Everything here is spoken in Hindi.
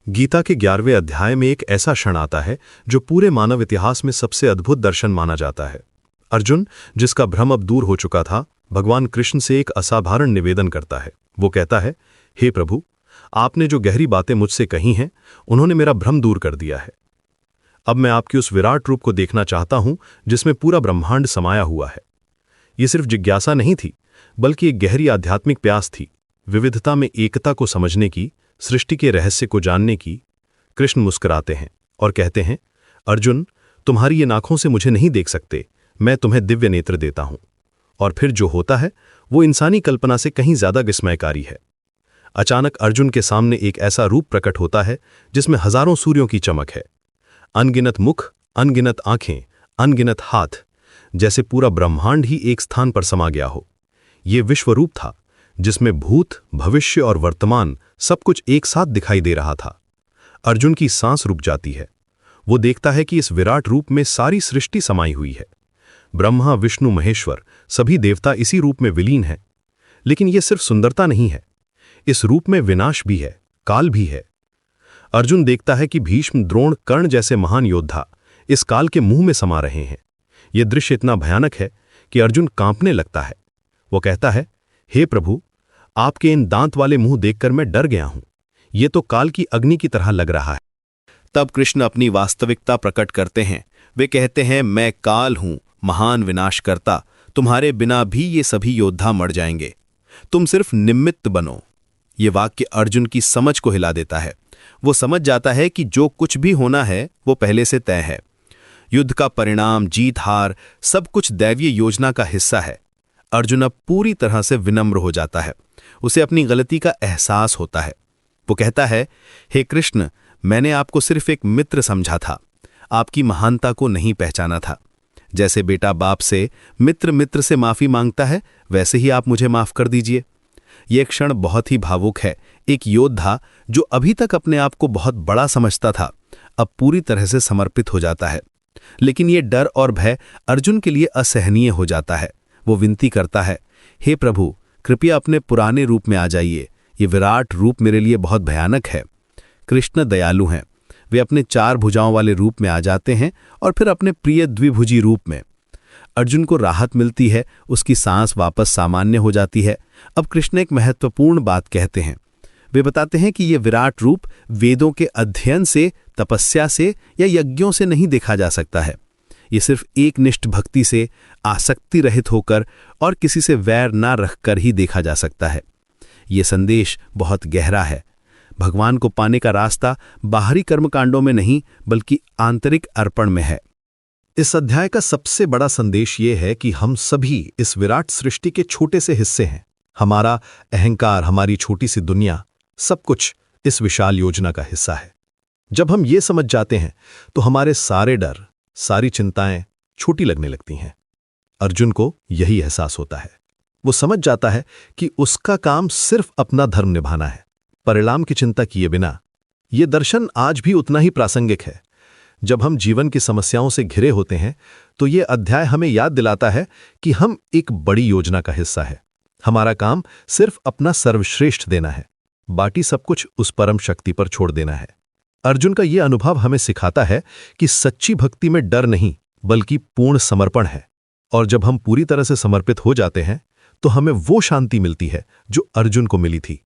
गीता के 11वें अध्याय में एक ऐसा क्षण आता है जो पूरे मानव इतिहास में सबसे अद्भुत दर्शन माना जाता है। अर्जुन, जिसका भ्रम अब दूर हो चुका था, भगवान कृष्ण से एक असाधारण निवेदन करता है। वो कहता है, हे प्रभु, आपने जो गहरी बातें मुझसे कही हैं, उन्होंने मेरा भ्रम दूर कर दिया है। अब मैं आपके उस विराट रूप को देखना चाहता हूं जिसमें पूरा ब्रह्मांड समाया हुआ है। ये सिर्फ जिज्ञासा नहीं थी, बल्कि एक गहरी आध्यात्मिक प्यास थी, विविधता में एकता को समझने की, सृष्टि के रहस्य को जानने की। कृष्ण मुस्कुराते हैं और कहते हैं, अर्जुन, तुम्हारी ये आंखों से मुझे नहीं देख सकते, मैं तुम्हें दिव्य नेत्र देता हूं। और फिर जो होता है वो इंसानी कल्पना से कहीं ज्यादा विस्मयकारी है। अचानक अर्जुन के सामने एक ऐसा रूप प्रकट होता है जिसमें हजारों सूर्यों की चमक है, अनगिनत मुख, अनगिनत आंखें, अनगिनत हाथ, जैसे पूरा ब्रह्मांड ही एक स्थान पर समा गया हो। ये विश्वरूप था जिसमें भूत, भविष्य और वर्तमान सब कुछ एक साथ दिखाई दे रहा था। अर्जुन की सांस रुक जाती है। वो देखता है कि इस विराट रूप में सारी सृष्टि समाई हुई है। ब्रह्मा, विष्णु, महेश्वर, सभी देवता इसी रूप में विलीन हैं। लेकिन यह सिर्फ सुंदरता नहीं है, इस रूप में विनाश भी है, काल भी है। अर्जुन देखता है कि भीष्म, द्रोण, कर्ण जैसे महान योद्धा इस काल के मुंह में समा रहे हैं। यह दृश्य इतना भयानक है कि अर्जुन कांपने लगता है। वो कहता है, हे प्रभु, आपके इन दांत वाले मुंह देखकर मैं डर गया हूं। ये तो काल की अग्नि की तरह लग रहा है। तब कृष्ण अपनी वास्तविकता प्रकट करते हैं। वे कहते हैं, मैं काल हूं, महान विनाशकर्ता। तुम्हारे बिना भी ये सभी योद्धा मर जाएंगे, तुम सिर्फ निमित्त बनो। ये वाक्य अर्जुन की समझ को हिला देता है। वो समझ जाता है कि जो कुछ भी होना है वो पहले से तय है। युद्ध का परिणाम, जीत हार, सब कुछ दैवीय योजना का हिस्सा है। अर्जुन अब पूरी तरह से विनम्र हो जाता है। उसे अपनी गलती का एहसास होता है। वो कहता है, हे कृष्ण, मैंने आपको सिर्फ एक मित्र समझा था, आपकी महानता को नहीं पहचाना था। जैसे बेटा बाप से, मित्र से माफी मांगता है, वैसे ही आप मुझे माफ कर दीजिए। यह क्षण बहुत ही भावुक है। एक योद्धा जो अभी तक अपने आप को बहुत बड़ा समझता था, अब पूरी तरह से समर्पित हो जाता है। लेकिन यह डर और भय अर्जुन के लिए असहनीय हो जाता है। वो विनती करता है, हे प्रभु, कृपया अपने पुराने रूप में आ जाइए। ये विराट रूप मेरे लिए बहुत भयानक है। कृष्ण दयालु हैं। वे अपने 4 भुजाओं वाले रूप में आ जाते हैं और फिर अपने प्रिय द्विभुजी रूप में। अर्जुन को राहत मिलती है, उसकी सांस वापस सामान्य हो जाती है। अब कृष्ण एक महत्वपूर्ण बात कहते हैं। वे बताते हैं कि यह विराट रूप वेदों के अध्ययन से, तपस्या से या यज्ञों से नहीं देखा जा सकता है। ये सिर्फ एक निष्ठ भक्ति से, आसक्ति रहित होकर और किसी से वैर ना रखकर ही देखा जा सकता है। ये संदेश बहुत गहरा है। भगवान को पाने का रास्ता बाहरी कर्मकांडों में नहीं, बल्कि आंतरिक अर्पण में है। इस अध्याय का सबसे बड़ा संदेश ये है कि हम सभी इस विराट सृष्टि के छोटे से हिस्से हैं। हमारा अहंकार, हमारी छोटी सी दुनिया, सब कुछ इस विशाल योजना का हिस्सा है। जब हम ये समझ जाते हैं तो हमारे सारे डर, सारी चिंताएं छोटी लगने लगती हैं। अर्जुन को यही एहसास होता है। वो समझ जाता है कि उसका काम सिर्फ अपना धर्म निभाना है, परिणाम की चिंता किए बिना। ये दर्शन आज भी उतना ही प्रासंगिक है। जब हम जीवन की समस्याओं से घिरे होते हैं तो ये अध्याय हमें याद दिलाता है कि हम एक बड़ी योजना का हिस्सा है। हमारा काम सिर्फ अपना सर्वश्रेष्ठ देना है, बाकी सब कुछ उस परम शक्ति पर छोड़ देना है। अर्जुन का यह अनुभव हमें सिखाता है कि सच्ची भक्ति में डर नहीं, बल्कि पूर्ण समर्पण है। और जब हम पूरी तरह से समर्पित हो जाते हैं तो हमें वो शांति मिलती है जो अर्जुन को मिली थी।